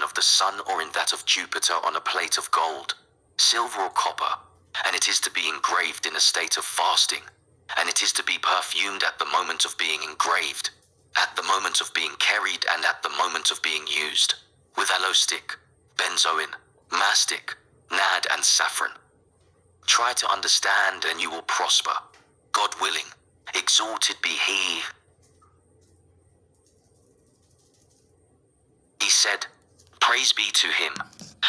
of the sun or in that of Jupiter on a plate of gold, silver or copper, and it is to be engraved in a state of fasting, and it is to be perfumed at the moment of being engraved, at the moment of being carried, and at the moment of being used, with aloe stick, benzoin, mastic, nard and saffron. Try to understand and you will prosper. God willing, exalted be He. He said, Praise be to Him.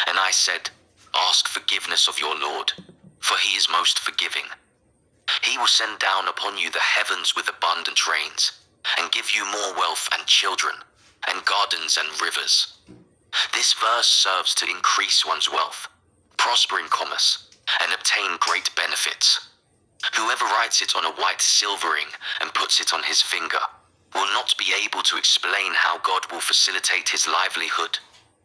And I said, Ask forgiveness of your Lord, for He is most forgiving. He will send down upon you the heavens with abundant rains, and give you more wealth and children, and gardens and rivers. This verse serves to increase one's wealth, prosper in commerce, and obtain great benefits. Whoever writes it on a white silver ring and puts it on his finger will not be able to explain how God will facilitate his livelihood,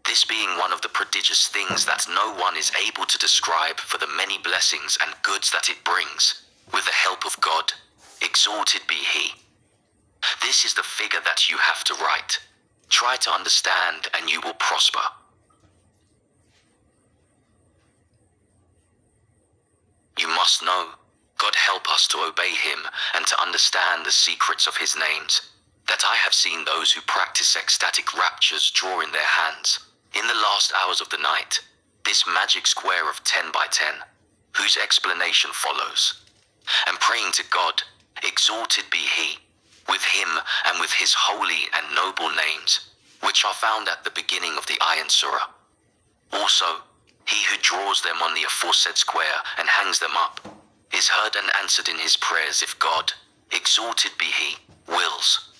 this being one of the prodigious things that no one is able to describe for the many blessings and goods that it brings, with the help of God, exalted be He. This is the figure that you have to write. Try to understand and you will prosper. You must know, God help us to obey Him and to understand the secrets of His names, that I have seen those who practice ecstatic raptures draw in their hands, in the last hours of the night, this magic square of 10 by 10, whose explanation follows. And praying to God, exalted be He, with Him and with His holy and noble names, which are found at the beginning of the Iron Surah. Also, he who draws them on the aforesaid square and hangs them up, is heard and answered in his prayers if God, exalted be He, wills.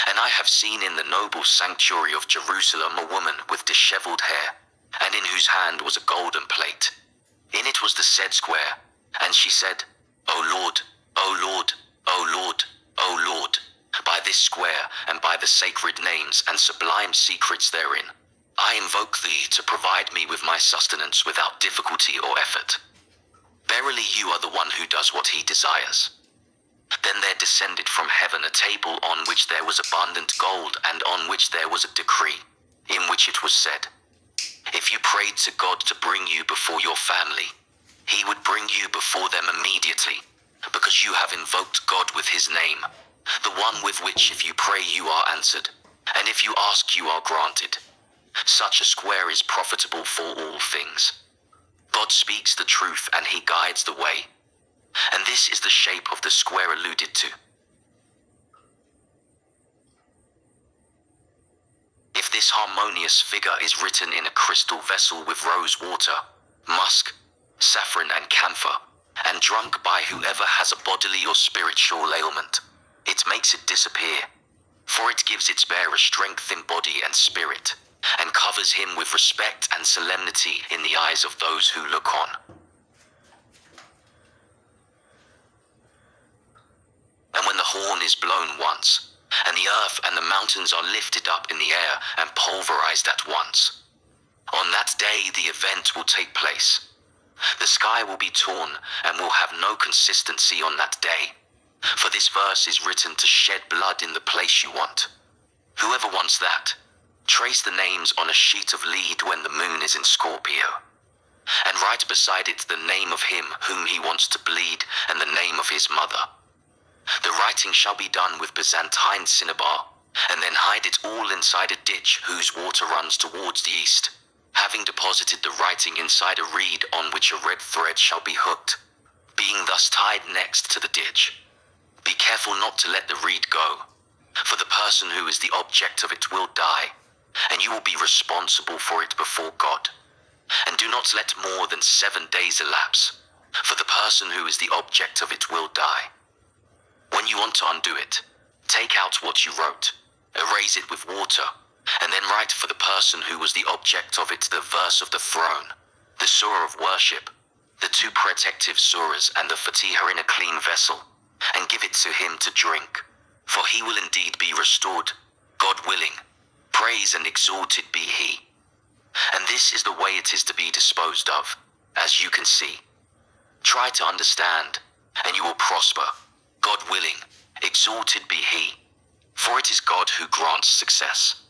And I have seen in the noble sanctuary of Jerusalem a woman with dishevelled hair, and in whose hand was a golden plate. In it was the said square, and she said, O Lord, O Lord, O Lord, O Lord, by this square and by the sacred names and sublime secrets therein, I invoke Thee to provide me with my sustenance without difficulty or effort. Verily you are the one who does what He desires. Then there descended from heaven a table on which there was abundant gold, and on which there was a decree, in which it was said, If you prayed to God to bring you before your family, He would bring you before them immediately, because you have invoked God with His name, the one with which if you pray you are answered, and if you ask you are granted. Such a square is profitable for all things. God speaks the truth and He guides the way. And this is the shape of the square alluded to. If this harmonious figure is written in a crystal vessel with rose water, musk, saffron and camphor, and drunk by whoever has a bodily or spiritual ailment, it makes it disappear, for it gives its bearer strength in body and spirit, and covers him with respect and solemnity in the eyes of those who look on. And when the horn is blown once, and the earth and the mountains are lifted up in the air and pulverized at once, on that day the event will take place. The sky will be torn and will have no consistency on that day, for this verse is written to shed blood in the place you want. Whoever wants that, trace the names on a sheet of lead when the moon is in Scorpio, and write beside it the name of him whom he wants to bleed and the name of his mother. The writing shall be done with Byzantine cinnabar, and then hide it all inside a ditch whose water runs towards the east, having deposited the writing inside a reed on which a red thread shall be hooked, being thus tied next to the ditch. Be careful not to let the reed go, for the person who is the object of it will die, and you will be responsible for it before God. And do not let more than 7 days elapse, for the person who is the object of it will die. When you want to undo it, take out what you wrote, erase it with water, and then write for the person who was the object of it the verse of the throne, the surah of worship, the 2 protective surahs and the Fatiha in a clean vessel, and give it to him to drink, for he will indeed be restored, God willing. Praise and exalted be He. And this is the way it is to be disposed of, as you can see. Try to understand, and you will prosper, God willing, exalted be He. For it is God who grants success.